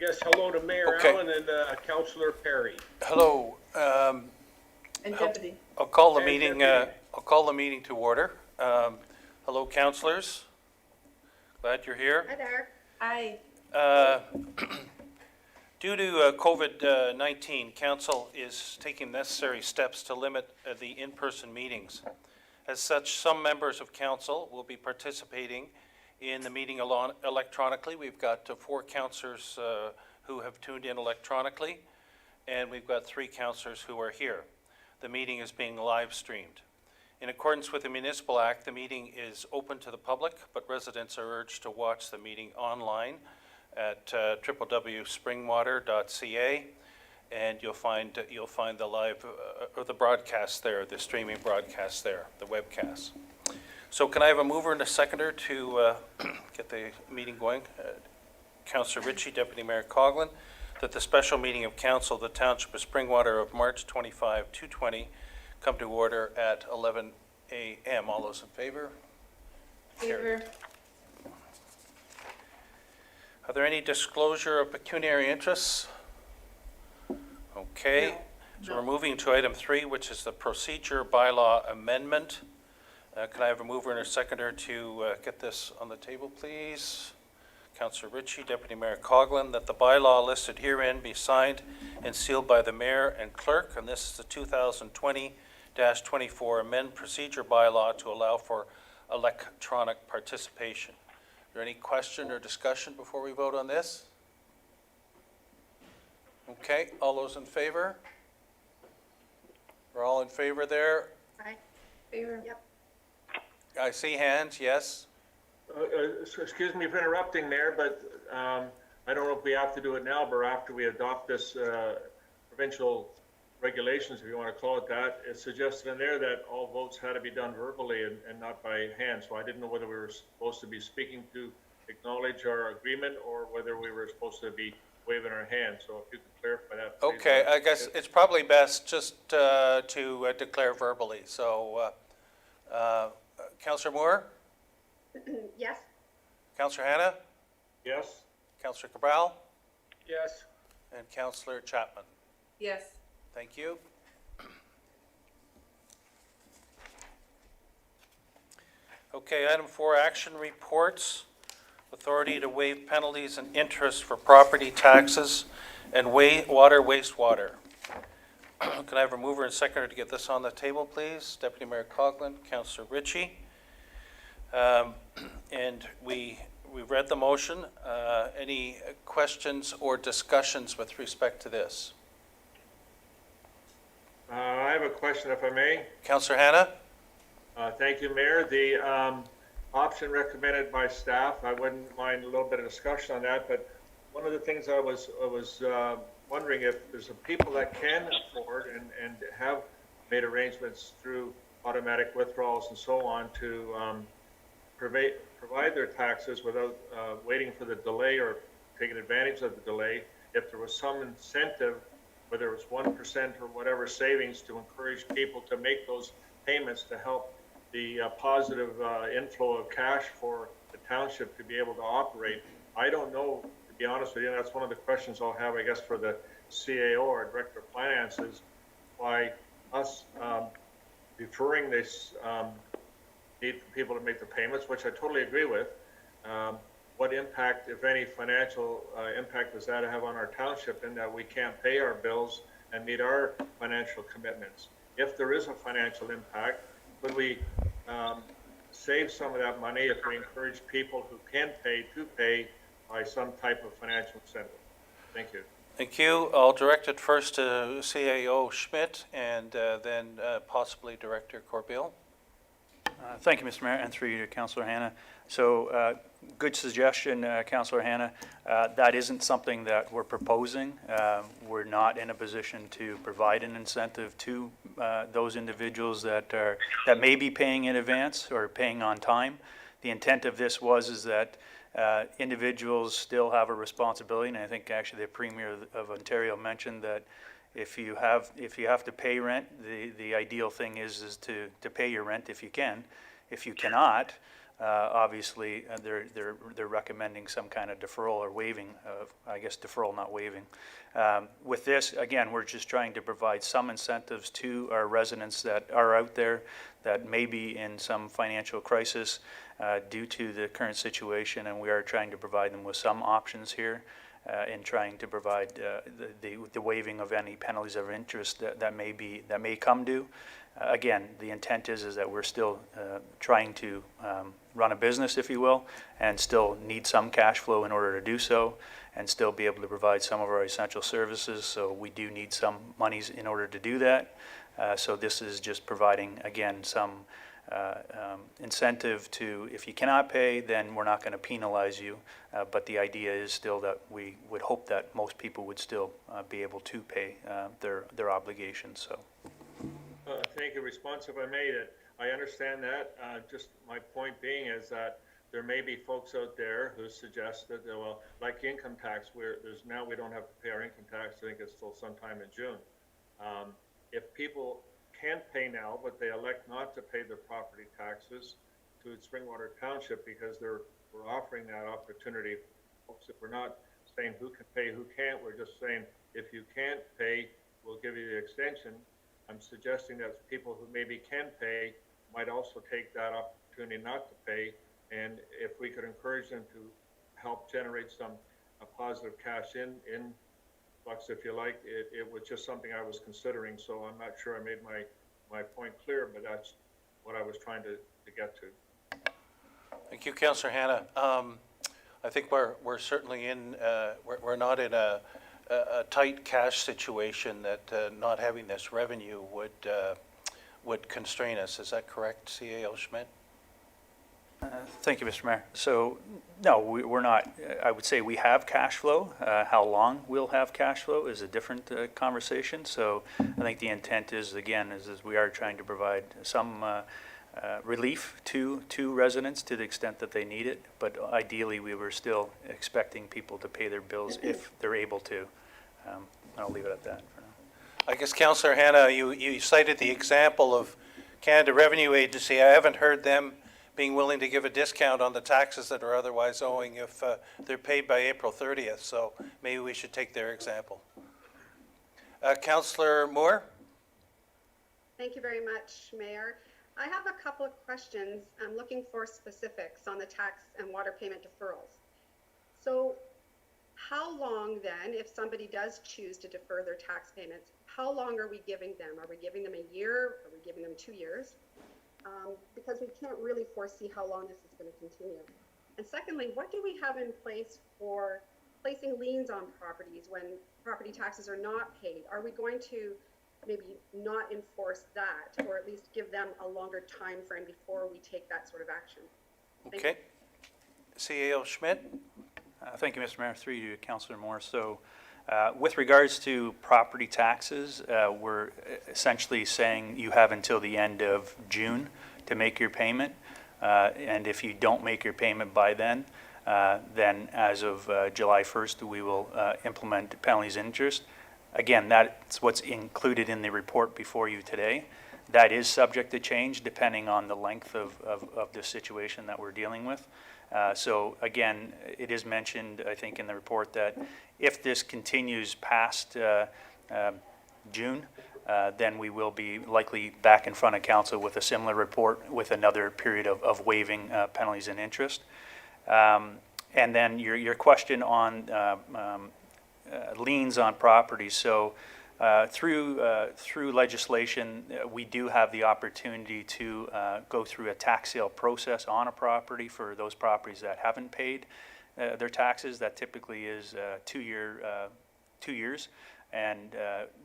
guess hello to Mayor Okay. Allen and Councillor Perry. Hello. And deputy. I'll call the And meeting. deputy. I'll call the meeting to order. Hello, councillors. Glad you're here. Hi there. Hi. Due to COVID-19, council is taking necessary steps to limit the in-person meetings. As such, some members of council will be participating in the meeting electronically. We've got 4 councillors who have tuned in electronically, and we've got 3 councillors who are here. The meeting is being live streamed. In accordance with the Municipal Act, the meeting is open to the public, but residents are urged to watch the meeting online at www.springwater.ca, and you'll find the live or the broadcast there, the streaming broadcast there, the webcast. So can I have a mover and a seconder to get the meeting going? Councillor Ritchie, Deputy Mayor Coghlan, that the special meeting of Council of the Township of Springwater of March 25, 2020 come to order at 11 a.m. All those in favor? Favor. Are there any disclosure of pecuniary interests? Okay. So we're moving to item 3, which is the procedure bylaw amendment. Can I have a mover and a seconder to get this on the table, please? Councillor Ritchie, Deputy Mayor Coghlan, that the bylaw listed herein be signed and sealed by the mayor and clerk, and this is the 2020-24 amend procedure bylaw to allow for electronic participation. Is there any question or discussion before we vote on this? Okay, all those in favor? We're all in favor there? Aye. Favor. Yep. I see hands, yes? Excuse me for interrupting, Mayor, but I don't know if we have to do it now, but after we adopt this provincial regulations, if you want to call it that, it's suggested in there that all votes had to be done verbally and not by hand. So I didn't know whether we were supposed to be speaking to acknowledge our agreement or whether we were supposed to be waving our hand. So if you could clarify that, please. Okay, I guess it's probably best just to declare verbally. So, Councillor Moore? Yes. Councillor Hanna? Yes? Councillor Cabral? Yes. And Councillor Chapman? Yes. Thank you. Okay, item 4, action reports. Authority to waive penalties and interest for property taxes and wastewater. Can I have a mover and seconder to get this on the table, please? Deputy Mayor Coghlan, Councillor Ritchie. And we've read the motion. Any questions or discussions with respect to this? I have a question, if I may. Councillor Hanna? Thank you, Mayor. The option recommended by staff, I wouldn't mind a little bit of discussion on that, but one of the things I was wondering if there's some people that can afford and have made arrangements through automatic withdrawals and so on to provide their taxes without waiting for the delay or taking advantage of the delay. If there was some incentive, whether it was 1% or whatever savings, to encourage people to make those payments to help the positive inflow of cash for the township to be able to operate. I don't know, to be honest with you, and that's one of the questions I'll have, I guess, for the CAO or Director of Finance, is why us deferring this need for people to make the payments, which I totally agree with. What impact, if any, financial impact does that have on our township in that we can't pay our bills and meet our financial commitments? If there is a financial impact, would we save some of that money if we encourage people who can pay to pay by some type of financial incentive? Thank you. Thank you. I'll direct it first to CAO Schmidt and then possibly Director Corbeil. Thank you, Mr. Mayor, and through you to Councillor Hanna. So, good suggestion, Councillor Hanna. That isn't something that we're proposing. We're not in a position to provide an incentive to those individuals that may be paying in advance or paying on time. The intent of this is that individuals still have a responsibility, and I think actually the Premier of Ontario mentioned that if you have to pay rent, the ideal thing is to pay your rent if you can. If you cannot, obviously, they're recommending some kind of deferral or waiving of, I guess deferral, not waiving. With this, again, we're just trying to provide some incentives to our residents that are out there that may be in some financial crisis due to the current situation, and we are trying to provide them with some options here in trying to provide the waiving of any penalties of interest that may come due. Again, the intent is that we're still trying to run a business, if you will, and still need some cash flow in order to do so, and still be able to provide some of our essential services. So we do need some monies in order to do that. So this is just providing, again, some incentive to, if you cannot pay, then we're not going to penalize you. But the idea is still that we would hope that most people would still be able to pay their obligations. So. To make a response, if I made it, I understand that. Just my point being is that there may be folks out there who suggest that, well, like income tax, where now we don't have to pay our income tax. I think it's still sometime in June. If people can pay now, but they elect not to pay their property taxes to Springwater Township because we're offering that opportunity, folks, if we're not saying who can pay, who can't, we're just saying if you can't pay, we'll give you the extension. I'm suggesting that people who maybe can pay might also take that opportunity not to pay, and if we could encourage them to help generate some positive cash influx, if you like, it was just something I was considering. So I'm not sure I made my point clear, but that's what I was trying to get to. Thank you, Councillor Hanna. I think we're certainly in, we're not in a tight cash situation that not having this revenue would constrain us. Is that correct, CAO Schmidt? Thank you, Mr. Mayor. So, no, we're not. I would say we have cash flow. How long we'll have cash flow is a different conversation. So I think the intent is, again, is we are trying to provide some relief to residents to the extent that they need it. But ideally, we were still expecting people to pay their bills if they're able to. I'll leave it at that for now. I guess, Councillor Hanna, you cited the example of Canada Revenue Agency. I haven't heard them being willing to give a discount on the taxes that are otherwise owing if they're paid by April 30th. So maybe we should take their example. Councillor Moore? Thank you very much, Mayor. I have a couple of questions. I'm looking for specifics on the tax and water payment deferrals. So how long then, if somebody does choose to defer their tax payments, how long are we giving them? Are we giving them a year? Are we giving them 2 years? Because we can't really foresee how long this is going to continue. And secondly, what do we have in place for placing liens on properties when property taxes are not paid? Are we going to maybe not enforce that, or at least give them a longer time frame before we take that sort of action? Okay. CAO Schmidt? Thank you, Mr. Mayor. Through you, Councillor Moore. So with regards to property taxes, we're essentially saying you have until the end of June to make your payment. And if you don't make your payment by then as of July 1st, we will implement penalties and interest. Again, that's what's included in the report before you today. That is subject to change depending on the length of the situation that we're dealing with. So again, it is mentioned, I think, in the report that if this continues past June, then we will be likely back in front of council with a similar report with another period of waiving penalties and interest. And then your question on liens on properties. So through legislation, we do have the opportunity to go through a tax sale process on a property for those properties that haven't paid their taxes. That typically is 2 years, and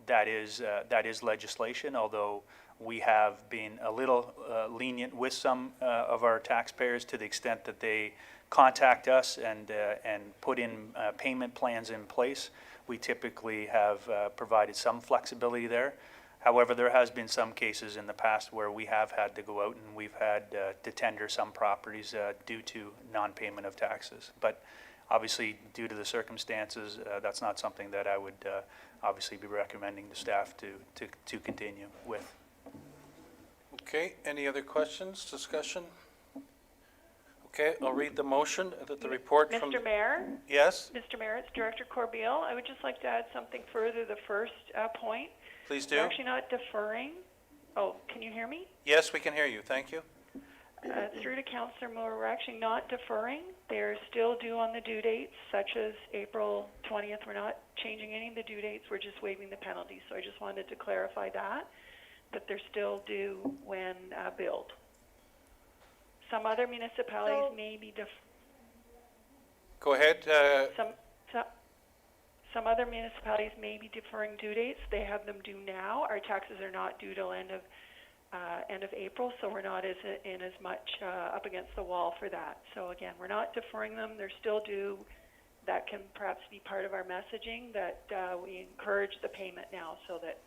that is legislation. Although we have been a little lenient with some of our taxpayers to the extent that they contact us and put in payment plans in place. We typically have provided some flexibility there. However, there has been some cases in the past where we have had to go out and we've had to tender some properties due to non-payment of taxes. But obviously, due to the circumstances, that's not something that I would obviously be recommending the staff to continue with. Okay, any other questions, discussion? Okay, I'll read the motion that the report from... Mr. Mayor, Yes, Mr. Mayor, it's Director Corbeil. I would just like to add something further, the first point. please We're do. actually not deferring. Oh, can you hear me? Yes, we can hear you. Thank you. Through to Councillor Moore, we're actually not deferring. They're still due on the due dates, such as April 20th. We're not changing any of the due dates. We're just waiving the penalties. So I just wanted to clarify that they're still due when billed. Some other municipalities may be Go ahead. some other municipalities may be deferring due dates. They have them due now. Our taxes are not due till end of April, so we're not as much up against the wall for that. So again, we're not deferring them. They're still due. That can perhaps be part of our messaging, that we encourage the payment now so that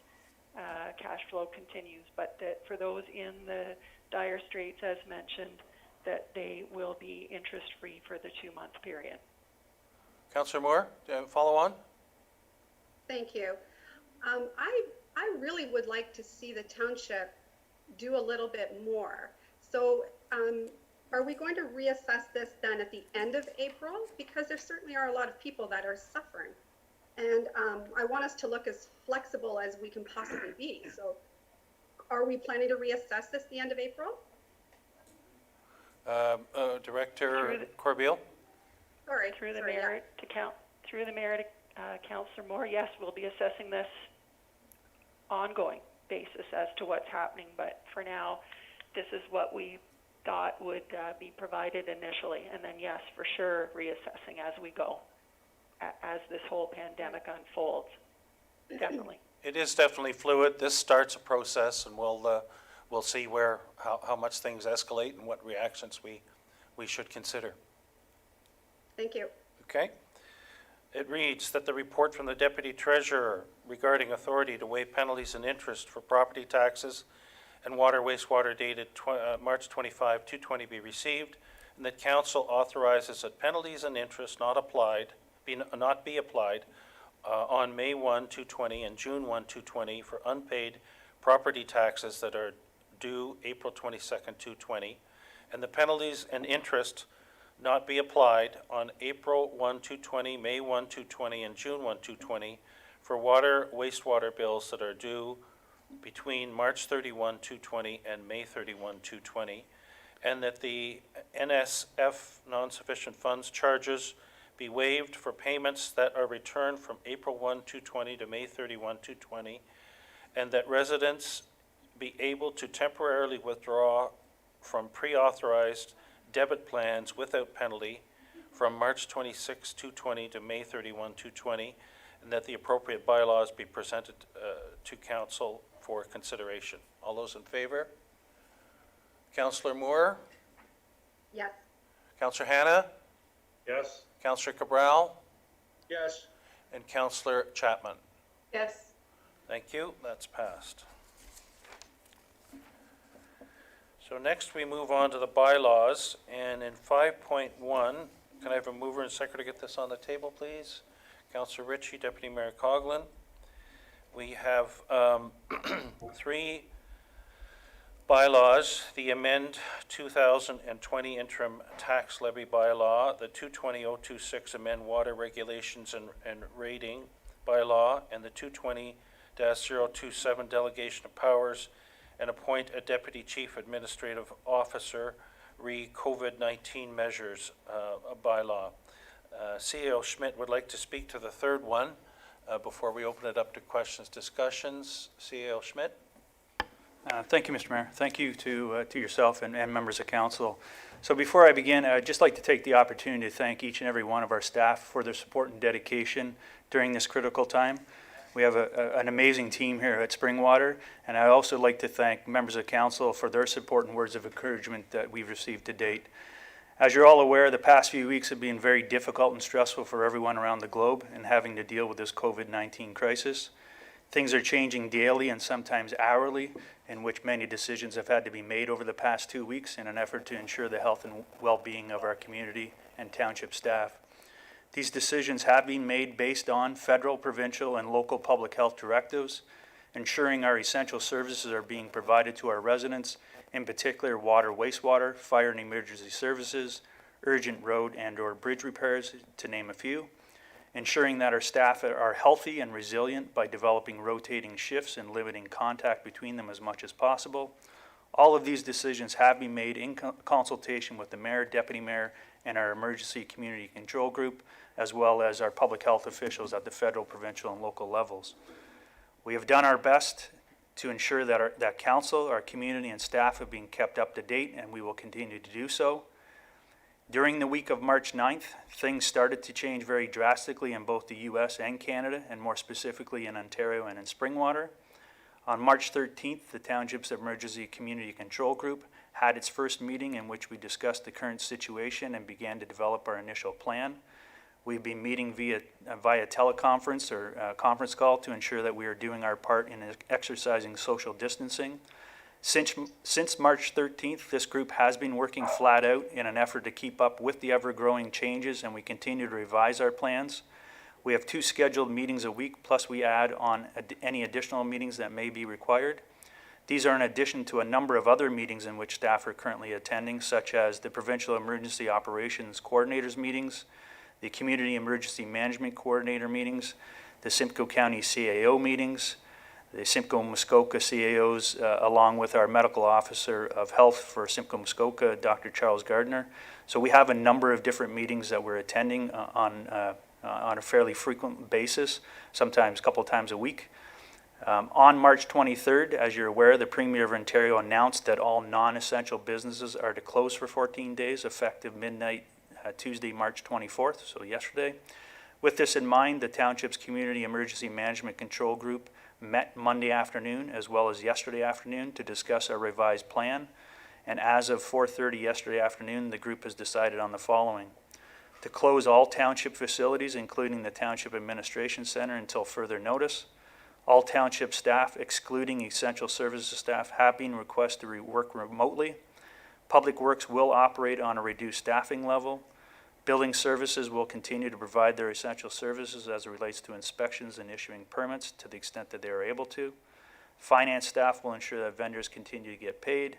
cash flow continues, but that for those in the dire straits, as mentioned, that they will be interest-free for the 2-month period. Councillor Moore, follow on? Thank you. I really would like to see the township do a little bit more. So are we going to reassess this then at the end of April? Because there certainly are a lot of people that are suffering. And I want us to look as flexible as we can possibly be. So are we planning to reassess this at the end of April? Director Corbeil? Sorry. Through the sorry, mayor to Councillor Moore, yes, we'll be assessing this ongoing basis as to what's happening. But for now, this is what we thought would be provided initially, and then yes, for sure, reassessing as we go, as this whole pandemic unfolds. Definitely. It is definitely fluid. This starts a process, and we'll see how much things escalate and what reactions we should consider. Thank you. Okay. It reads that the report from the Deputy Treasurer regarding authority to waive penalties and interest for property taxes and water wastewater dated March 25, 2020 be received, and that Council authorizes that penalties and interest not be applied on May 1, 2020 and June 1, 2020 for unpaid property taxes that are due April 22nd, 2020, and the penalties and interest not be applied on April 1, 2020, May 1, 2020, and June 1, 2020 for water wastewater bills that are due between March 31, 2020 and May 31, 2020, and that the NSF non-sufficient funds charges be waived for payments that are returned from April 1, 2020 to May 31, 2020, and that residents be able to temporarily withdraw from pre-authorized debit plans without penalty from March 26, 2020 to May 31, 2020, and that the appropriate bylaws be presented to Council for consideration. All those in favor? Councillor Moore? Yes. Councillor Hanna? Yes? Councillor Cabral? Yes. And Councillor Chapman? Yes. Thank you. That's passed. So next we move on to the bylaws, and in 5.1, can I have a mover and seconder to get this on the table, please? Councillor Ritchie, Deputy Mayor Coughlin. We have 3 bylaws: the amend 2020 interim tax levy bylaw, the 220-026 amend water regulations and rating bylaw, and the 220-027 delegation of powers and appoint a deputy chief administrative officer re COVID-19 measures bylaw. CEO Schmidt would like to speak to the third one before we open it up to questions, discussions. CEO Schmidt. Thank you, Mr. Mayor. Thank you to yourself and members of council. So before I begin, I'd just like to take the opportunity to thank each and every one of our staff for their support and dedication during this critical time. We have an amazing team here at Springwater, and I'd also like to thank members of council for their support and words of encouragement that we've received to date. As you're all aware, the past few weeks have been very difficult and stressful for everyone around the globe in having to deal with this COVID-19 crisis. Things are changing daily and sometimes hourly, in which many decisions have had to be made over the past 2 weeks in an effort to ensure the health and well-being of our community and township staff. These decisions have been made based on federal, provincial, and local public health directives, ensuring our essential services are being provided to our residents, in particular water, wastewater, fire and emergency services, urgent road and/or bridge repairs, to name a few. Ensuring that our staff are healthy and resilient by developing rotating shifts and limiting contact between them as much as possible. All of these decisions have been made in consultation with the mayor, deputy mayor, and our emergency community control group, as well as our public health officials at the federal, provincial, and local levels. We have done our best to ensure that that council, our community, and staff have been kept up to date, and we will continue to do so. During the week of March 9th, things started to change very drastically in both the U.S. and Canada, and more specifically in Ontario and in Springwater. On March 13th, the Township's Emergency Community Control Group had its first meeting in which we discussed the current situation and began to develop our initial plan. We've been meeting via teleconference or conference call to ensure that we are doing our part in exercising social distancing. Since March 13th, this group has been working flat out in an effort to keep up with the ever-growing changes, and we continue to revise our plans. We have 2 scheduled meetings a week, plus we add on any additional meetings that may be required. These are in addition to a number of other meetings in which staff are currently attending, such as the Provincial Emergency Operations Coordinators meetings, the Community Emergency Management Coordinator meetings, the Simcoe County CAO meetings, the Simcoe Muskoka CAOs, along with our Medical Officer of Health for Simcoe Muskoka, Dr. Charles Gardner. So we have a number of different meetings that we're attending on a fairly frequent basis, sometimes a couple of times a week. On March 23rd, as you're aware, the Premier of Ontario announced that all non-essential businesses are to close for 14 days, effective midnight Tuesday, March 24th, so yesterday. With this in mind, the Township's Community Emergency Management Control Group met Monday afternoon as well as yesterday afternoon to discuss our revised plan. And as of 4:30 yesterday afternoon, the group has decided on the following: to close all township facilities, including the Township Administration Center, until further notice. All township staff, excluding essential services staff, have been requested to work remotely. Public Works will operate on a reduced staffing level. Building services will continue to provide their essential services as it relates to inspections and issuing permits to the extent that they are able to. Finance staff will ensure that vendors continue to get paid.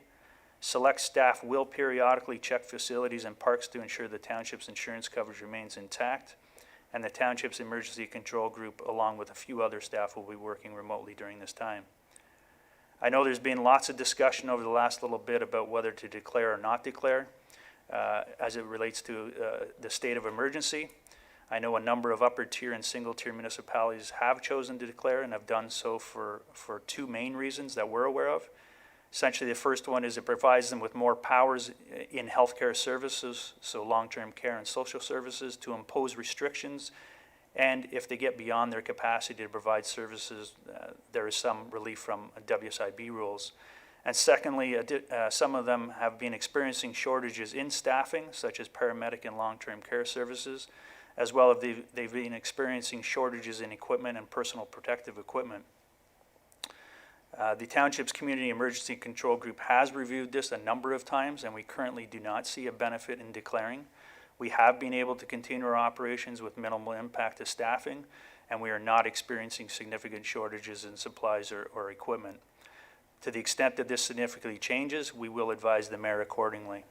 Select staff will periodically check facilities and parks to ensure the township's insurance coverage remains intact. And the township's emergency control group, along with a few other staff, will be working remotely during this time. I know there's been lots of discussion over the last little bit about whether to declare or not declare as it relates to the state of emergency. I know a number of upper tier and single tier municipalities have chosen to declare and have done so for 2 main reasons that we're aware of. Essentially, the first one is it provides them with more powers in healthcare services, so long-term care and social services, to impose restrictions. And if they get beyond their capacity to provide services, there is some relief from WSIB rules. And secondly, some of them have been experiencing shortages in staffing, such as paramedic and long-term care services, as well as they've been experiencing shortages in equipment and personal protective equipment. The Township's Community Emergency Control Group has reviewed this a number of times, and we currently do not see a benefit in declaring. We have been able to continue our operations with minimal impact to staffing, and we are not experiencing significant shortages in supplies or equipment. To the extent that this significantly changes, we will advise the mayor accordingly.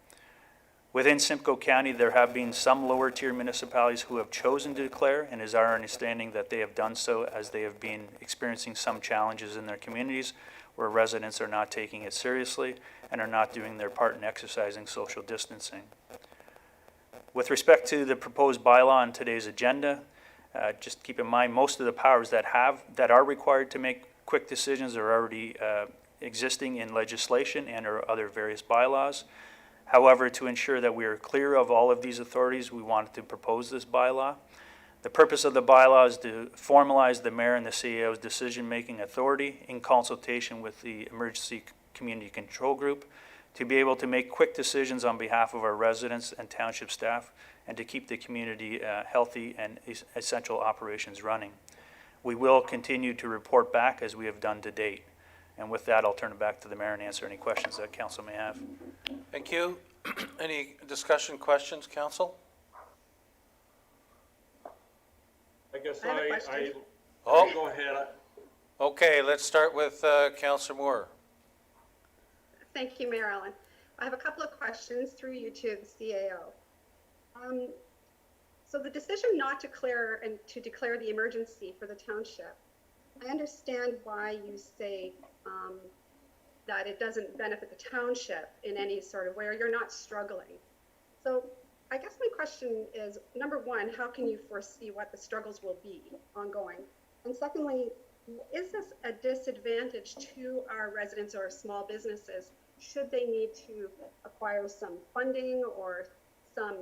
Within Simcoe County, there have been some lower tier municipalities who have chosen to declare, and it is our understanding that they have done so as they have been experiencing some challenges in their communities where residents are not taking it seriously and are not doing their part in exercising social distancing. With respect to the proposed bylaw on today's agenda, just keep in mind most of the powers that are required to make quick decisions are already existing in legislation and or other various bylaws. However, to ensure that we are clear of all of these authorities, we wanted to propose this bylaw. The purpose of the bylaw is to formalize the mayor and the CAO's decision-making authority in consultation with the Emergency Community Control Group to be able to make quick decisions on behalf of our residents and township staff and to keep the community healthy and essential operations running. We will continue to report back as we have done to date. And with that, I'll turn it back to the mayor and answer any questions that council may have. Thank you. Any discussion, questions, council? I guess I have a question. Oh. Go ahead. Okay, let's start with Councillor Moore. Thank you, Mayor Allen. I have a couple of questions through you to the CAO. So the decision not to declare and to declare the emergency for the township, I understand why you say that it doesn't benefit the township in any sort of way, or you're not struggling. So I guess my question is, number one, how can you foresee what the struggles will be ongoing? And secondly, is this a disadvantage to our residents or small businesses should they need to acquire some funding or some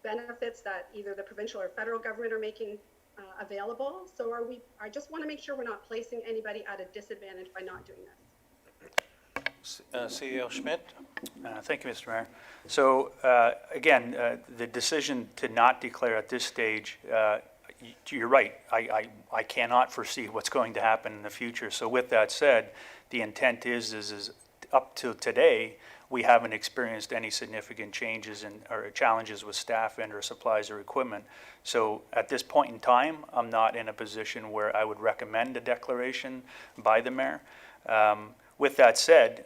benefits that either the provincial or federal government are making available? So I just want to make sure we're not placing anybody at a disadvantage by not doing this. CEO Schmidt? Thank you, Mr. Mayor. So again, the decision to not declare at this stage, you're right. I cannot foresee what's going to happen in the future. So with that said, the intent is up to today, we haven't experienced any significant changes or challenges with staff and or supplies or equipment. So at this point in time, I'm not in a position where I would recommend a declaration by the mayor. With that said,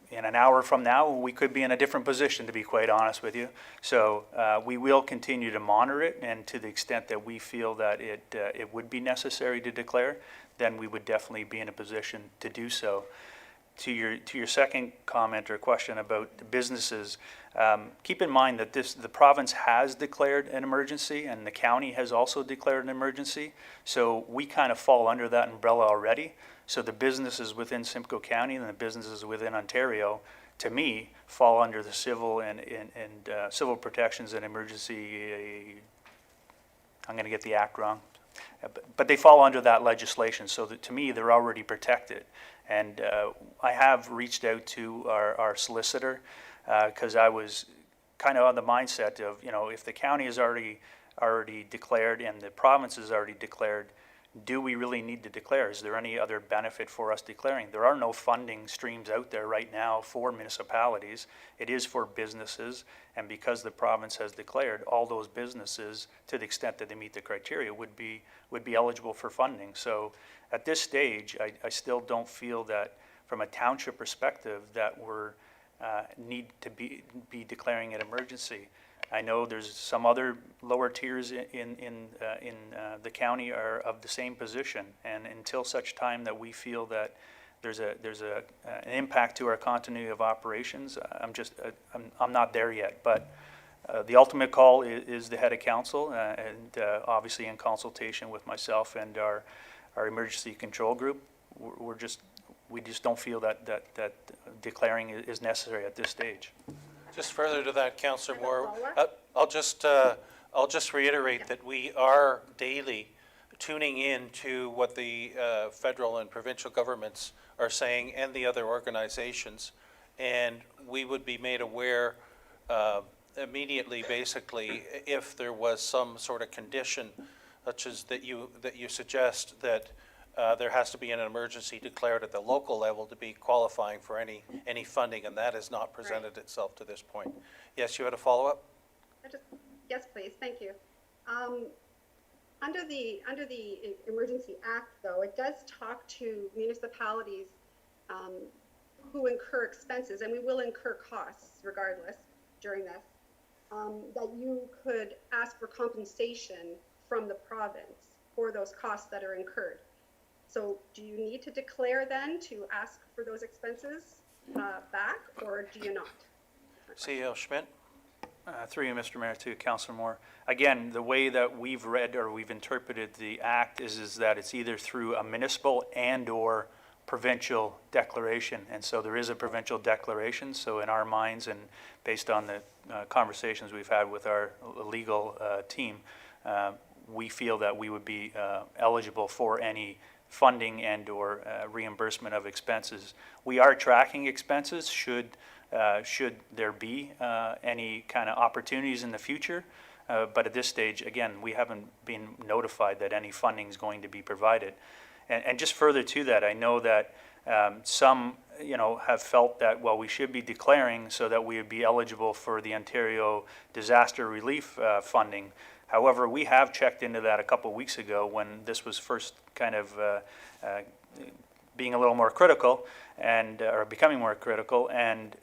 in an hour from now, we could be in a different position, to be quite honest with you. So we will continue to monitor it, and to the extent that we feel that it would be necessary to declare, then we would definitely be in a position to do so. To your second comment or question about the businesses, keep in mind that the province has declared an emergency and the county has also declared an emergency. So we kind of fall under that umbrella already. So the businesses within Simcoe County and the businesses within Ontario, to me, fall under the civil and civil protections and emergency, I'm going to get the act wrong, but they fall under that legislation. So that to me, they're already protected. And I have reached out to our solicitor because I was kind of on the mindset of, if the county is already declared and the province is already declared, do we really need to declare? Is there any other benefit for us declaring? There are no funding streams out there right now for municipalities. It is for businesses, and because the province has declared, all those businesses, to the extent that they meet the criteria, would be eligible for funding. So at this stage, I still don't feel that, from a township perspective, that we're need to be declaring an emergency. I know there's some other lower tiers in the county are of the same position, and until such time that we feel that there's an impact to our continuity of operations, I'm not there yet. But the ultimate call is the head of council, and obviously in consultation with myself and our emergency control group. We just don't feel that declaring is necessary at this stage. Just further to that, Councillor Moore, follow-up? I'll just reiterate that we are daily tuning in to what the federal and provincial governments are saying and the other organizations, and we would be made aware immediately, basically, if there was some sort of condition, such as that you suggest that there has to be an emergency declared at the local level to be qualifying for any funding, and that has not presented itself to this point. Yes, you had a follow-up? Yes, please. Thank you. Under the Emergency Act, though, it does talk to municipalities who incur expenses, and we will incur costs regardless during this, that you could ask for compensation from the province for those costs that are incurred. So do you need to declare then to ask for those expenses back, or do you not? CEO Schmidt? Through you, Mr. Mayor, to Councillor Moore. Again, the way that we've read or we've interpreted the act is that it's either through a municipal and or provincial declaration. And so there is a provincial declaration. So in our minds, and based on the conversations we've had with our legal team, we feel that we would be eligible for any funding and or reimbursement of expenses. We are tracking expenses should there be any kind of opportunities in the future. But at this stage, again, we haven't been notified that any funding is going to be provided. And just further to that, I know that some, have felt that, well, we should be declaring so that we would be eligible for the Ontario disaster relief funding. However, we have checked into that a couple of weeks ago when this was first kind of being a little more critical and or becoming more critical. And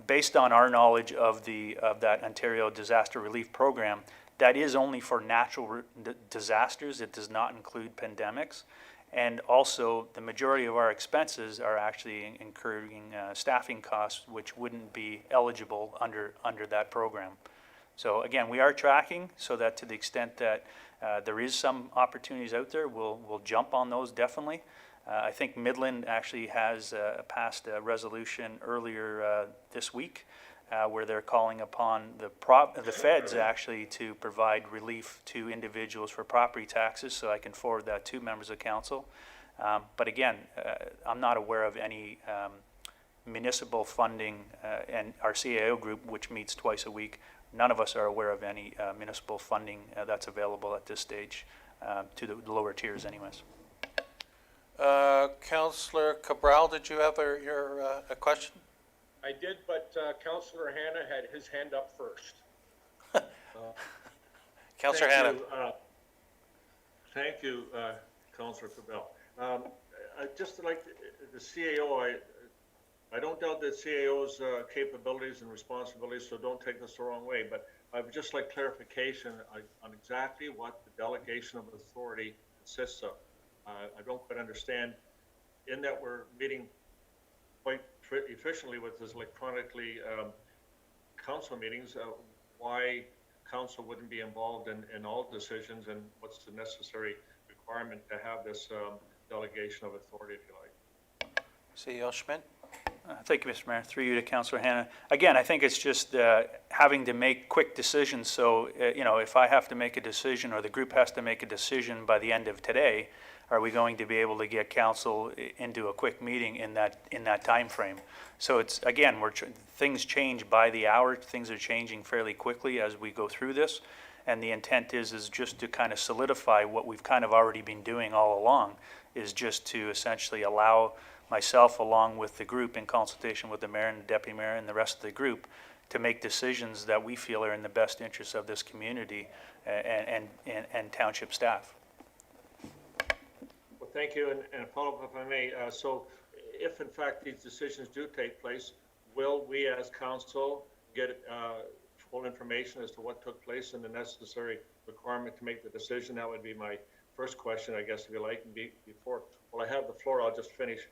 based on our knowledge of that Ontario Disaster Relief Program, that is only for natural disasters. It does not include pandemics. And also, the majority of our expenses are actually incurring staffing costs, which wouldn't be eligible under that program. So again, we are tracking so that to the extent that there is some opportunities out there, we'll jump on those definitely. I think Midland actually has passed a resolution earlier this week where they're calling upon the feds actually to provide relief to individuals for property taxes, so I can forward that to members of council. But again, I'm not aware of any municipal funding, and our CAO group, which meets twice a week, none of us are aware of any municipal funding that's available at this stage to the lower tiers anyways. Councillor Cabral, did you have a question? I did, but Councillor Hanna had his hand up first. Councillor Thank Hanna. you, Thank you, Councillor Cabell. I'd just like the CAO, I don't doubt the CAO's capabilities and responsibilities, so don't take this the wrong way, but I would just like clarification on exactly what the delegation of authority consists of. I don't quite understand, in that we're meeting quite efficiently with this electronically council meetings, why council wouldn't be involved in all decisions, and what's the necessary requirement to have this delegation of authority, if you like. CEO Schmidt? Thank you, Mr. Mayor. Through you to Councillor Hanna. Again, I think it's just having to make quick decisions. So, if I have to make a decision or the group has to make a decision by the end of today, are we going to be able to get council into a quick meeting in that time frame? So it's, again, things change by the hour. Things are changing fairly quickly as we go through this. And the intent is just to kind of solidify what we've kind of already been doing all along, is just to essentially allow myself, along with the group, in consultation with the mayor and the deputy mayor and the rest of the group, to make decisions that we feel are in the best interest of this community and township staff. Well, thank you, and follow up if I may. So if in fact these decisions do take place, will we as council get full information as to what took place and the necessary requirement to make the decision? That would be my first question, I guess, if you like. And before, well, I have the floor, I'll just finish.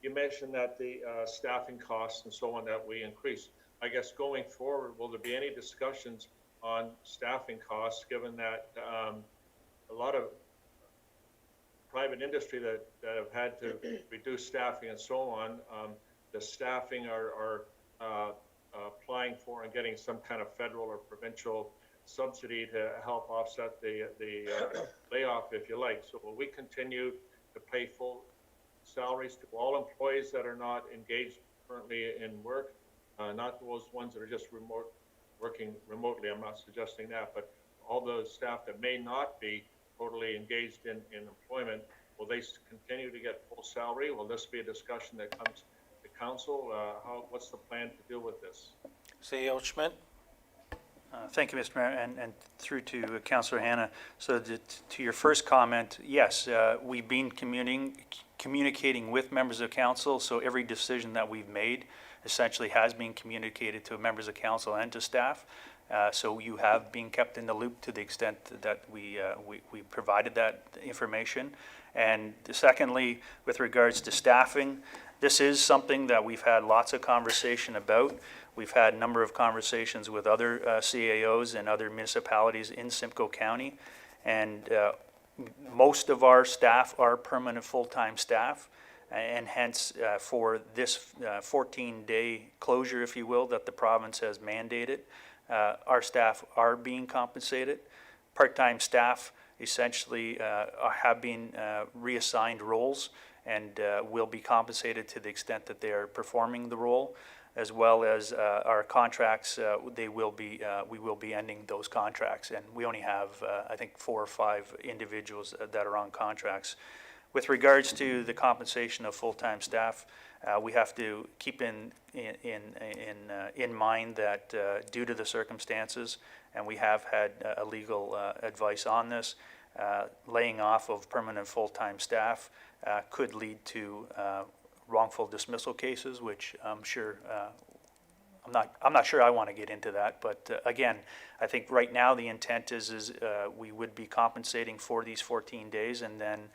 You mentioned that the staffing costs and so on that we increase. I guess going forward, will there be any discussions on staffing costs, given that a lot of private industry that have had to reduce staffing and so on, the staffing are applying for and getting some kind of federal or provincial subsidy to help offset the layoff, if you like. So will we continue to pay full salaries to all employees that are not engaged currently in work, not those ones that are just working remotely? I'm not suggesting that, but all those staff that may not be totally engaged in employment, will they continue to get full salary? Will this be a discussion that comes to council? What's the plan to deal with this? CEO Schmidt? Thank you, Mr. Mayor, and through to Councillor Hanna. So to your first comment, yes, we've been communicating with members of council, so every decision that we've made essentially has been communicated to members of council and to staff. So you have been kept in the loop to the extent that we provided that information. And secondly, with regards to staffing, this is something that we've had lots of conversation about. We've had a number of conversations with other CAOs and other municipalities in Simcoe County, and most of our staff are permanent full-time staff, and hence for this 14-day closure, if you will, that the province has mandated, our staff are being compensated. Part-time staff essentially have been reassigned roles and will be compensated to the extent that they are performing the role, as well as our contracts. We will be ending those contracts, and we only have I think 4 or 5 individuals that are on contracts. With regards to the compensation of full-time staff, we have to keep in mind that due to the circumstances, and we have had legal advice on this, laying off of permanent full-time staff could lead to wrongful dismissal cases, which I'm sure I'm not sure I want to get into that, but again, I think right now the intent is we would be compensating for these 14 days, and then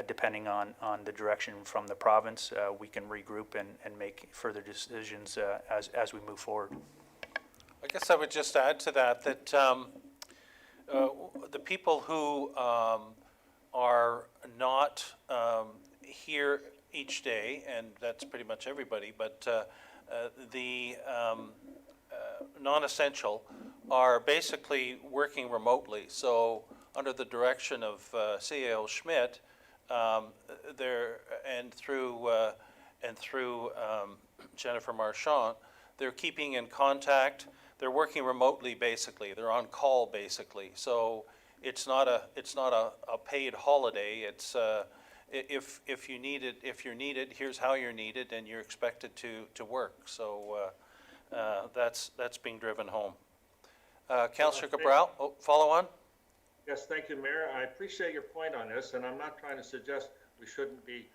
depending on the direction from the province, we can regroup and make further decisions as we move forward. I guess I would just add to that the people who are not here each day, and that's pretty much everybody, but the non-essential are basically working remotely. So under the direction of CAO Schmidt, and through Jennifer Marchand, they're keeping in contact. They're working remotely, basically. They're on call, basically. So it's not a paid holiday. It's if you're needed, here's how you're needed, and you're expected to work. So that's being driven home. Councillor Cabral, follow on. Yes, thank you, Mayor. I appreciate your point on this, and I'm not trying to suggest we shouldn't be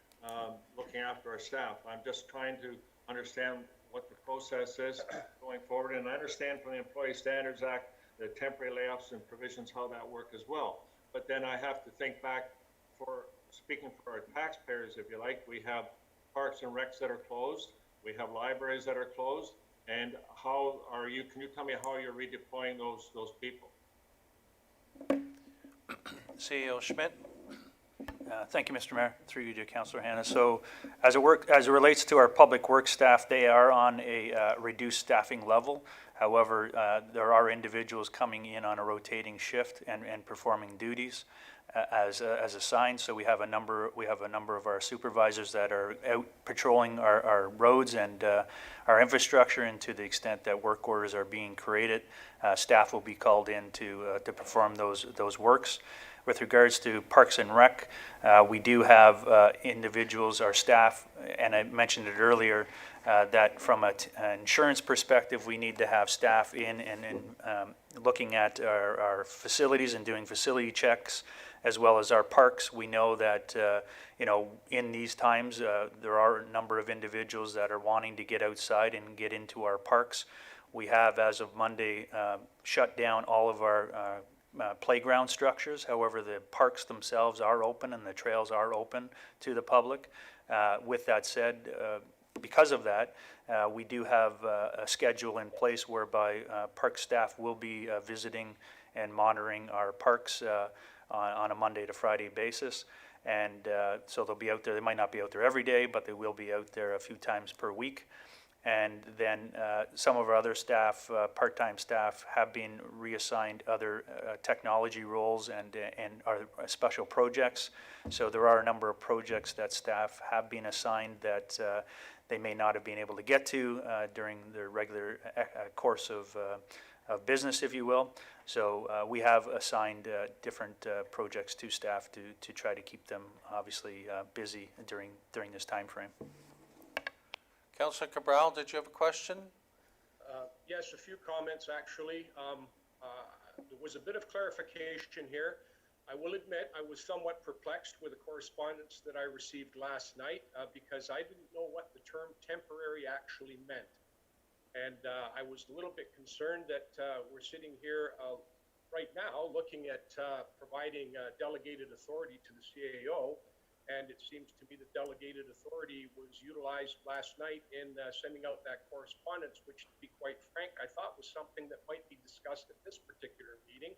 looking after our staff. I'm just trying to understand what the process is going forward, and I understand from the Employee Standards Act, the temporary layoffs and provisions, how that work as well. But then I have to think back, for speaking for our taxpayers, if you like, we have parks and recs that are closed, we have libraries that are closed, and how are you, can you tell me how you're redeploying those people? CEO Schmidt. Thank you, Mr. Mayor. Through you to Councillor Hanna. So as it relates to our public works staff, they are on a reduced staffing level. However, there are individuals coming in on a rotating shift and performing duties as assigned. So we have a number of our supervisors that are out patrolling our roads and our infrastructure, and to the extent that work orders are being created, staff will be called in to perform those works. With regards to Parks and Rec, we do have individuals, our staff, and I mentioned it earlier, that from an insurance perspective, we need to have staff in looking at our facilities and doing facility checks, as well as our parks. We know that, in these times, there are a number of individuals that are wanting to get outside and get into our parks. We have, as of Monday, shut down all of our playground structures. However, the parks themselves are open and the trails are open to the public. With that said, because of that, we do have a schedule in place whereby park staff will be visiting and monitoring our parks on a Monday to Friday basis. And so they'll be out there. They might not be out there every day, but they will be out there a few times per week. And then some of our other staff, part-time staff, have been reassigned other technology roles and are special projects. So there are a number of projects that staff have been assigned that they may not have been able to get to during their regular course of business, if you will. So we have assigned different projects to staff to try to keep them obviously busy during this time frame. Councillor Cabral, did you have a question? Yes, a few comments, actually. There was a bit of clarification here. I will admit I was somewhat perplexed with the correspondence that I received last night because I didn't know what the term temporary actually meant. And I was a little bit concerned that we're sitting here right now looking at providing delegated authority to the CAO. And it seems to me that delegated authority was utilized last night in sending out that correspondence, which, to be quite frank, I thought was something that might be discussed at this particular meeting,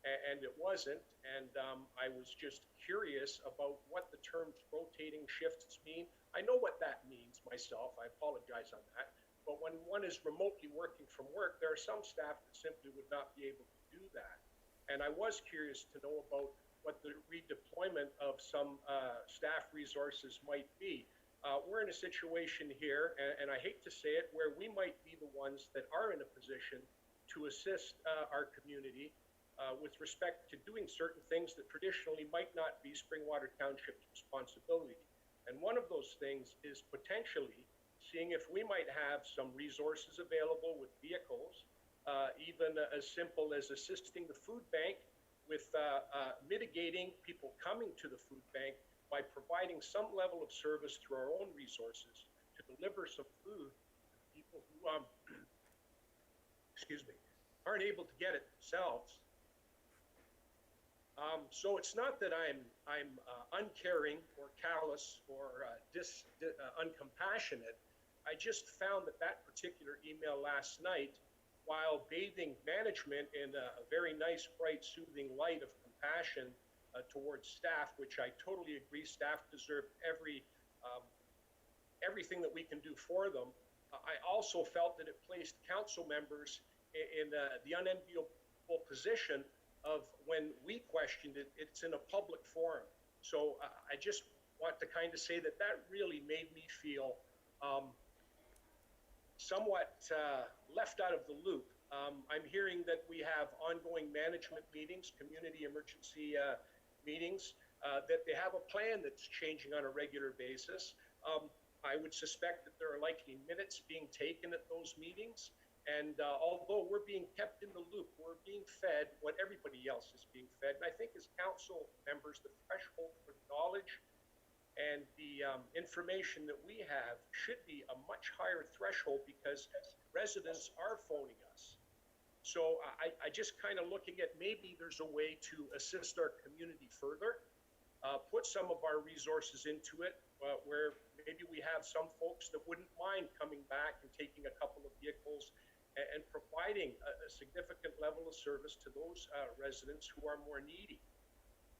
and it wasn't. And I was just curious about what the term rotating shifts mean. I know what that means myself. I apologize on that. But when one is remotely working from work, there are some staff that simply would not be able to do that. And I was curious to know about what the redeployment of some staff resources might be. We're in a situation here, and I hate to say it, where we might be the ones that are in a position to assist our community with respect to doing certain things that traditionally might not be Springwater Township's responsibility. And one of those things is potentially seeing if we might have some resources available with vehicles, even as simple as assisting the food bank with mitigating people coming to the food bank by providing some level of service through our own resources to deliver some food to people who, excuse me, aren't able to get it themselves. So it's not that I'm uncaring or callous or uncompassionate. I just found that particular email last night, while bathing management in a very nice, bright, soothing light of compassion towards staff, which I totally agree, staff deserve everything that we can do for them. I also felt that it placed council members in the unenviable position of when we questioned it, it's in a public forum. So I just want to kind of say that really made me feel somewhat left out of the loop. I'm hearing that we have ongoing management meetings, community emergency meetings, that they have a plan that's changing on a regular basis. I would suspect that there are likely minutes being taken at those meetings. And although we're being kept in the loop, we're being fed what everybody else is being fed. And I think as council members, the threshold for knowledge and the information that we have should be a much higher threshold, because residents are phoning us. So I just kind of looking at maybe there's a way to assist our community further, put some of our resources into it, where maybe we have some folks that wouldn't mind coming back and taking a couple of vehicles and providing a significant level of service to those residents who are more needy.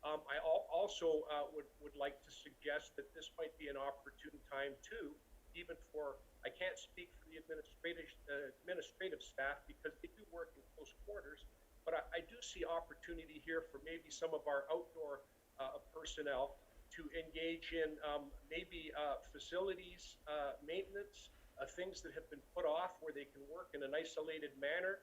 I also would like to suggest that this might be an opportune time too, even for, I can't speak for the administrative staff because they do work in close quarters, but I do see opportunity here for maybe some of our outdoor personnel to engage in maybe facilities maintenance, things that have been put off where they can work in an isolated manner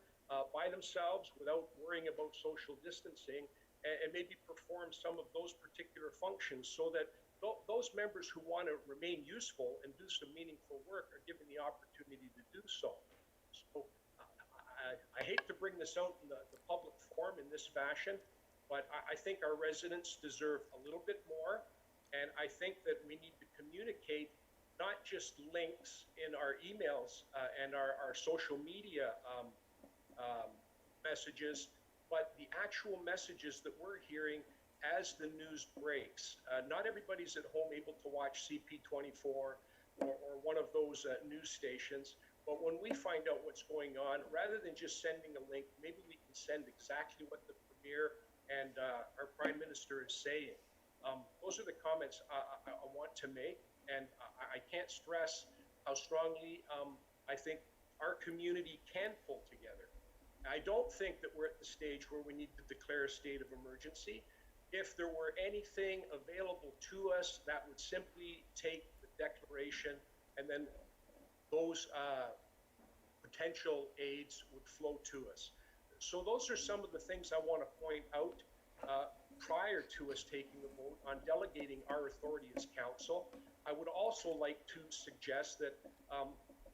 by themselves without worrying about social distancing, and maybe perform some of those particular functions so that those members who want to remain useful and do some meaningful work are given the opportunity to do so. So I hate to bring this out in the public forum in this fashion, but I think our residents deserve a little bit more. And I think that we need to communicate not just links in our emails and our social media messages, but the actual messages that we're hearing as the news breaks. Not everybody's at home able to watch CP24 or one of those news stations, but when we find out what's going on, rather than just sending a link, maybe we can send exactly what the Premier and our Prime Minister is saying. Those are the comments I want to make. And I can't stress how strongly I think our community can pull together. I don't think that we're at the stage where we need to declare a state of emergency. If there were anything available to us, that would simply take the declaration, and then those potential aids would flow to us. So those are some of the things I want to point out prior to us taking the vote on delegating our authority as council. I would also like to suggest that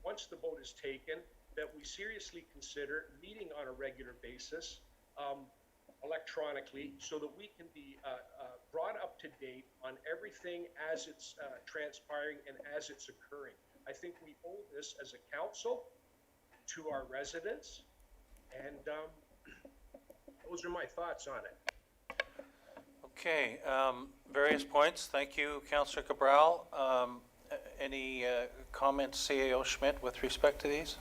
once the vote is taken, that we seriously consider meeting on a regular basis electronically so that we can be brought up to date on everything as it's transpiring and as it's occurring. I think we owe this as a council to our residents, and those are my thoughts on it. Okay, various points. Thank you, Councillor Cabral. Any comments, CAO Schmidt, with respect to these?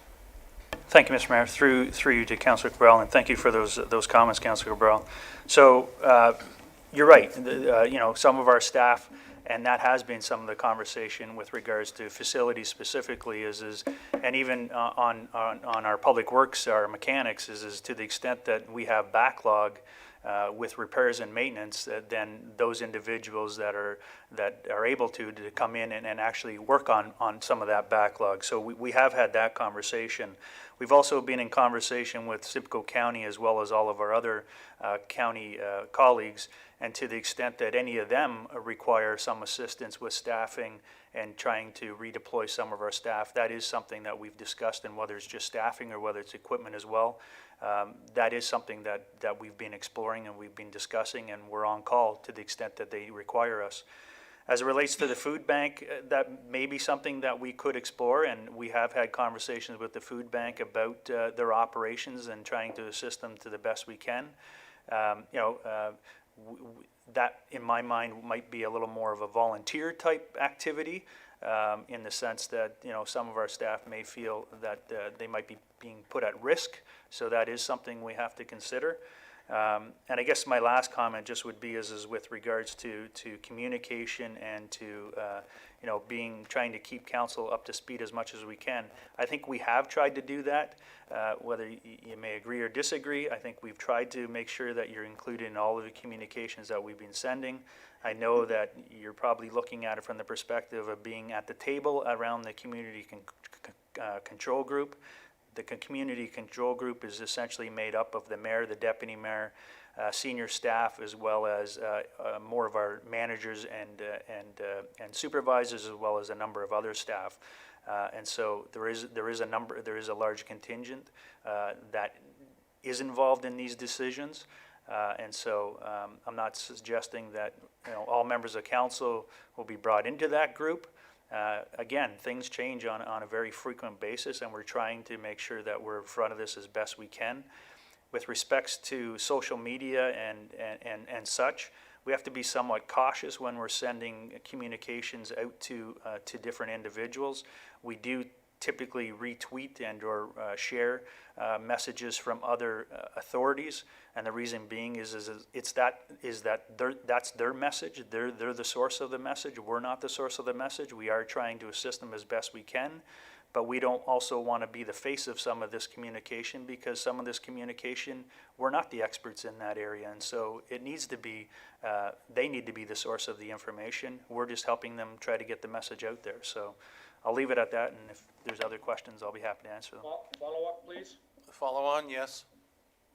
Thank you, Mr. Mayor. Through you to Councillor Cabral, and thank you for those comments, Councillor Cabral. So you're right. Some of our staff, and that has been some of the conversation with regards to facilities specifically, and even on our public works, our mechanics, is to the extent that we have backlog with repairs and maintenance, then those individuals that are able to come in and actually work on some of that backlog. So we have had that conversation. We've also been in conversation with Simcoe County as well as all of our other county colleagues, and to the extent that any of them require some assistance with staffing and trying to redeploy some of our staff, that is something that we've discussed, and whether it's just staffing or whether it's equipment as well. that is something that we've been exploring and we've been discussing, and we're on call to the extent that they require us. As it relates to the food bank, that may be something that we could explore, and we have had conversations with the food bank about their operations and trying to assist them to the best we can. That, in my mind, might be a little more of a volunteer type activity, in the sense that, some of our staff may feel that they might be being put at risk. So that is something we have to consider. And I guess my last comment just would be is with regards to communication and to, trying to keep council up to speed as much as we can. I think we have tried to do that, whether you may agree or disagree. I think we've tried to make sure that you're included in all of the communications that we've been sending. I know that you're probably looking at it from the perspective of being at the table around the community control group. The community control group is essentially made up of the mayor, the deputy mayor, senior staff, as well as more of our managers and supervisors, as well as a number of other staff. And so there is a large contingent that is involved in these decisions. And so I'm not suggesting that all members of council will be brought into that group. Again, things change on a very frequent basis, and we're trying to make sure that we're in front of this as best we can. With respects to social media and such, we have to be somewhat cautious when we're sending communications out to different individuals. We do typically retweet and or share messages from other authorities, and the reason being is that's their message. They're the source of the message. We're not the source of the message. We are trying to assist them as best we can, but we don't also want to be the face of some of this communication, because some of this communication, we're not the experts in that area, and so it needs to be, they need to be the source of the information. We're just helping them try to get the message out there. So I'll leave it at that, and if there's other questions, I'll be happy to answer them. Follow up, please. Follow on, yes.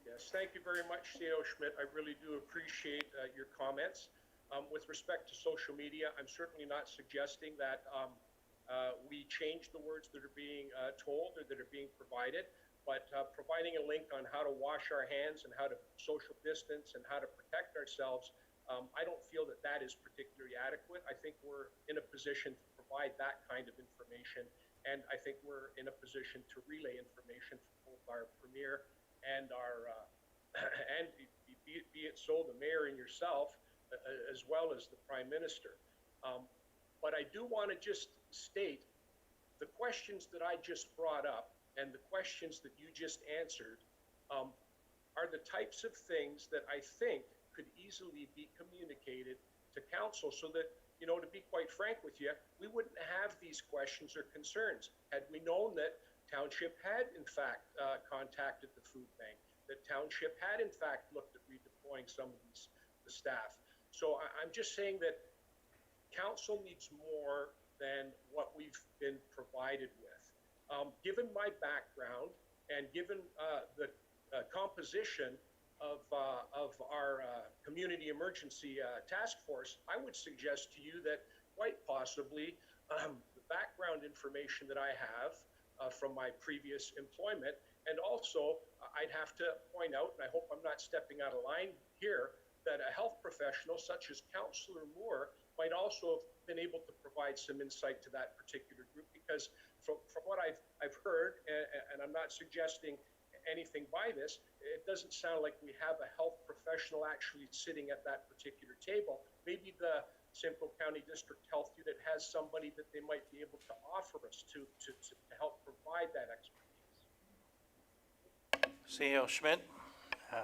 Yes, thank you very much, CEO Schmidt. I really do appreciate your comments. With respect to social media, I'm certainly not suggesting that we change the words that are being told or that are being provided, but providing a link on how to wash our hands and how to social distance and how to protect ourselves, I don't feel that that is particularly adequate. I think we're in a position to provide that kind of information, and I think we're in a position to relay information for both our premier and our and be it so the mayor and yourself, as well as the prime minister. But I do want to just state the questions that I just brought up and the questions that you just answered are the types of things that I think could easily be communicated to council, so that, to be quite frank with you, we wouldn't have these questions or concerns had we known that Township had in fact contacted the food bank, that Township had in fact looked at redeploying some of the staff. So I'm just saying that council needs more than what we've been provided with. Given my background and given the composition of our community emergency task force, I would suggest to you that quite possibly the background information that I have from my previous employment, and also I'd have to point out, and I hope I'm not stepping out of line here, that a health professional such as Councillor Moore might also have been able to provide some insight to that particular group, because from what I've heard, and I'm not suggesting anything by this, it doesn't sound like we have a health professional actually sitting at that particular table. Maybe the Simcoe County District Health Unit has somebody that they might be able to offer us to help provide that expertise. CEO Schmidt?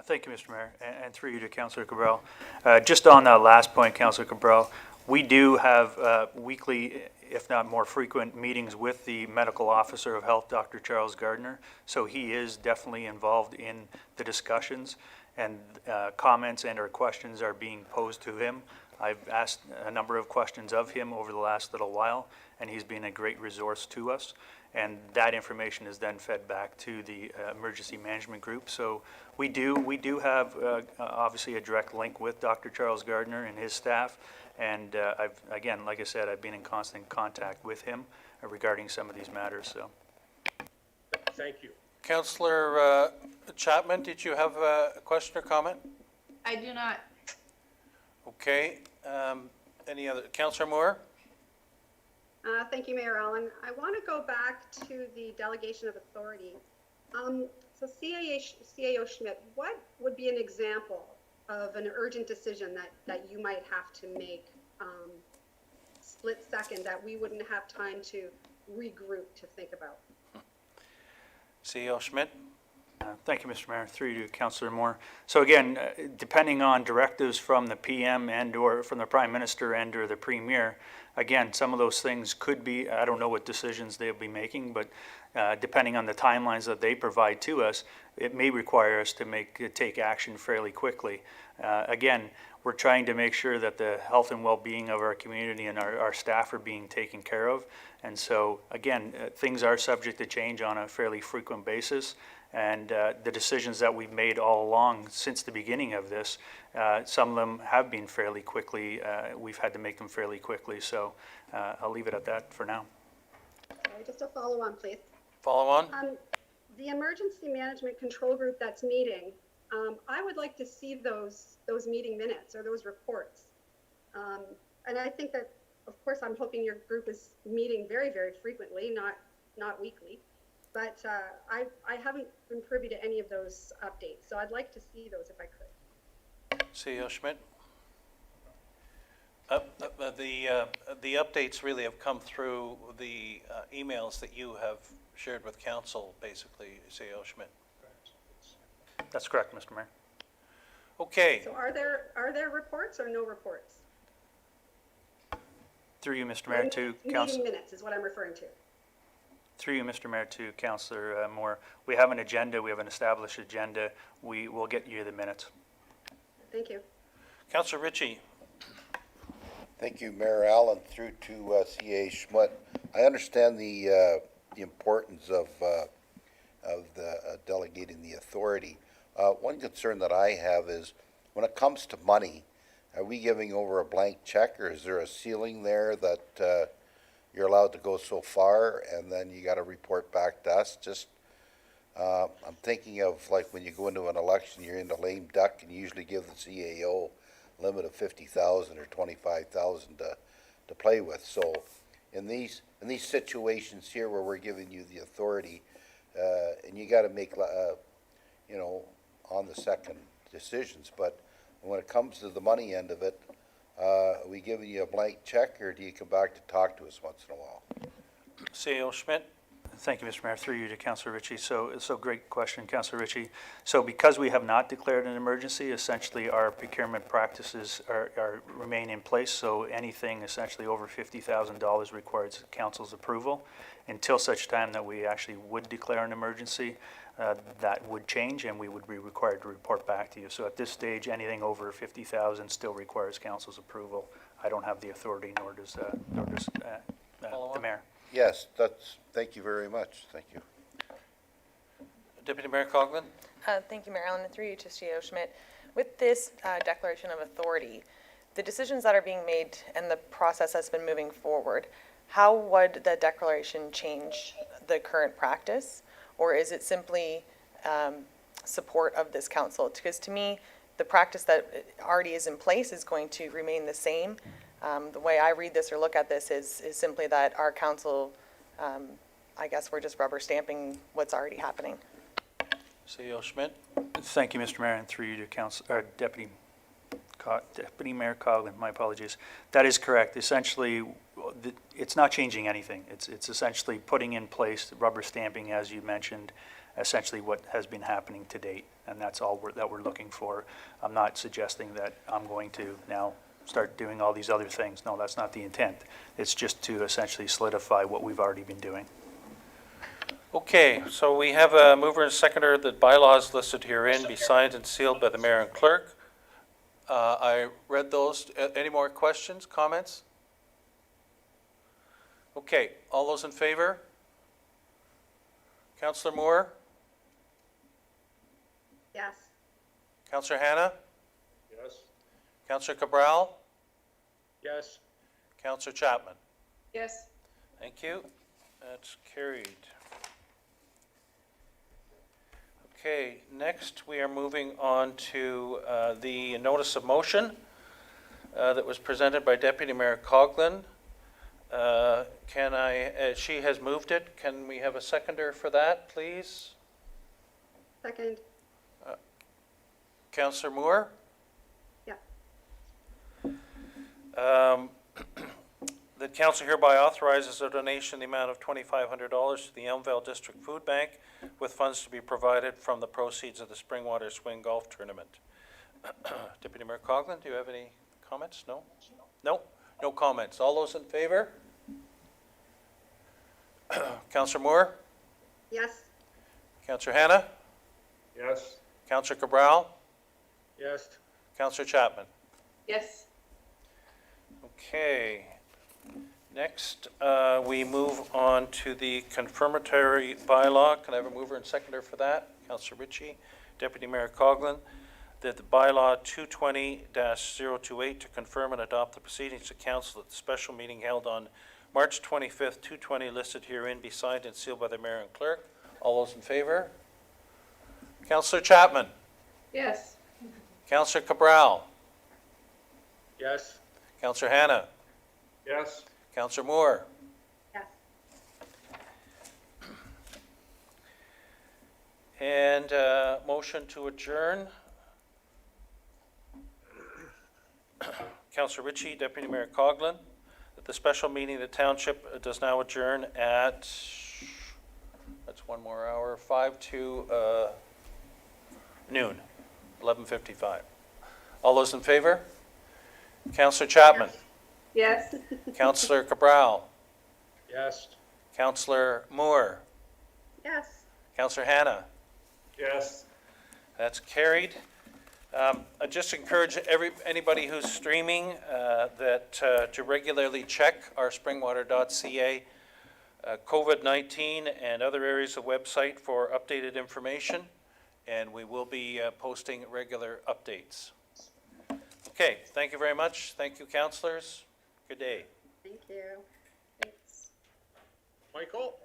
Thank you, Mr. Mayor, and through you to Councillor Cabral. Just on that last point, Councillor Cabral, we do have weekly, if not more frequent, meetings with the medical officer of health, Dr. Charles Gardner. So he is definitely involved in the discussions, and comments and or questions are being posed to him. I've asked a number of questions of him over the last little while, and he's been a great resource to us. And that information is then fed back to the emergency management group. So we do have obviously a direct link with Dr. Charles Gardner and his staff. And again, like I said, I've been in constant contact with him regarding some of these matters. So. Thank you. Councillor Chapman, did you have a question or comment? I do not. Okay. Any other? Councillor Moore? Thank you, Mayor Allen. I want to go back to the delegation of authority. So CAO Schmidt, what would be an example of an urgent decision that you might have to make split second that we wouldn't have time to regroup to think about? CEO Schmidt? Thank you, Mr. Mayor. Through you to Councillor Moore. So again, depending on directives from the PM and/or from the Prime Minister and/or the Premier, again, some of those things could be, I don't know what decisions they'll be making, but depending on the timelines that they provide to us, it may require us to take action fairly quickly. Again, we're trying to make sure that the health and well-being of our community and our staff are being taken care of. And so, again, things are subject to change on a fairly frequent basis. And the decisions that we've made all along since the beginning of this, some of them have been fairly quickly, we've had to make them fairly quickly. So I'll leave it at that for now. Okay, just a follow on, please. Follow on? The emergency management control group that's meeting, I would like to see those meeting minutes or those reports. And I think that, of course, I'm hoping your group is meeting very, very frequently, not weekly. But I haven't been privy to any of those updates, so I'd like to see those if I could. CEO Schmidt? The updates really have come through the emails that you have shared with council, basically, CEO Schmidt. That's correct, Mr. Mayor. Okay. So are there reports or no reports? Through you, Mr. Mayor, to Meeting Council. minutes is what I'm referring to. Through you, Mr. Mayor, to Councillor Moore. We have an agenda. We have an established agenda. We will get you the minutes. Thank you. Councillor Ritchie? Thank you, Mayor Allen. Through to CA Schmidt. I understand the importance of delegating the authority. One concern that I have is when it comes to money, are we giving over a blank check, or is there a ceiling there that you're allowed to go so far and then you got to report back to us? I'm thinking of like when you go into an election, you're in the lame duck and you usually give the CAO limit of 50,000 or 25,000 to play with. So in these situations here where we're giving you the authority, and you got to make on the second decisions, but when it comes to the money end of it, are we giving you a blank check, or do you come back to talk to us once in a while? CEO Schmidt? Thank you, Mr. Mayor. Through you to Councillor Ritchie. So great question, Councillor Ritchie. So because we have not declared an emergency, essentially our procurement practices remain in place. So anything essentially over $50,000 requires council's approval. Until such time that we actually would declare an emergency, that would change and we would be required to report back to you. So at this stage, anything over 50,000 still requires council's approval. I don't have the authority, nor does the mayor. Yes, thank you very much. Thank you. Deputy Mayor Coughlin? Thank you, Mayor Allen, and through you to CEO Schmidt. With this declaration of authority, the decisions that are being made and the process that's been moving forward, how would the declaration change the current practice? Or is it simply support of this council? Because to me, the practice that already is in place is going to remain the same. The way I read this or look at this is simply that our council, I guess we're just rubber stamping what's already happening. CEO Schmidt? Thank you, Mr. Mayor, and through you to Deputy Mayor Coughlin, my apologies. That is correct. Essentially, it's not changing anything. It's essentially putting in place, rubber stamping, as you mentioned, essentially what has been happening to date, and that's all that we're looking for. I'm not suggesting that I'm going to now start doing all these other things. No, that's not the intent. It's just to essentially solidify what we've already been doing. Okay, so we have a mover and seconder. The bylaws listed herein be signed and sealed by the mayor and clerk. I read those. Any more questions, comments? Okay, all those in favor? Councillor Moore? Yes. Councillor Hanna? Yes? Councillor Cabral? Yes? Councillor Chapman? Yes. Thank you. That's carried. Okay, next we are moving on to the notice of motion that was presented by Deputy Mayor Coughlin. She has moved it. Can we have a seconder for that, please? Second. Councillor Moore? Yeah. The council hereby authorizes a donation in the amount of $2,500 to the Elmvale District Food Bank, with funds to be provided from the proceeds of the Springwater Swing Golf Tournament. Deputy Mayor Coughlin, do you have any comments? No? No? No comments. All those in favor? Councillor Moore? Yes. Councillor Hannah? Yes. Councillor Cabral? Yes. Councillor Chapman? Yes. Okay. Next, we move on to the confirmatory bylaw. Can I have a mover and seconder for that? Councillor Ritchie, Deputy Mayor Coughlin, that the bylaw 220-028 to confirm and adopt the proceedings of council at the special meeting held on March 25th, 2020, listed herein, be signed and sealed by the mayor and clerk. All those in favor? Councillor Chapman? Yes. Councillor Cabral? Yes. Councillor Hannah? Yes. Councillor Moore? Yes. And motion to adjourn. Councillor Ritchie, Deputy Mayor Coughlin, that the special meeting of the township does now adjourn at, that's one more hour, 5 to noon, 11:55. All those in favor? Councillor Chapman? Yes. Councillor Cabral? Yes. Councillor Moore? Yes. Councillor Hannah? Yes. That's carried. I just encourage anybody who's streaming to regularly check our springwater.ca COVID-19 and other areas of website for updated information, and we will be posting regular updates. Okay, thank you very much. Thank you, councillors. Good day. Thank you. Thanks. Michael?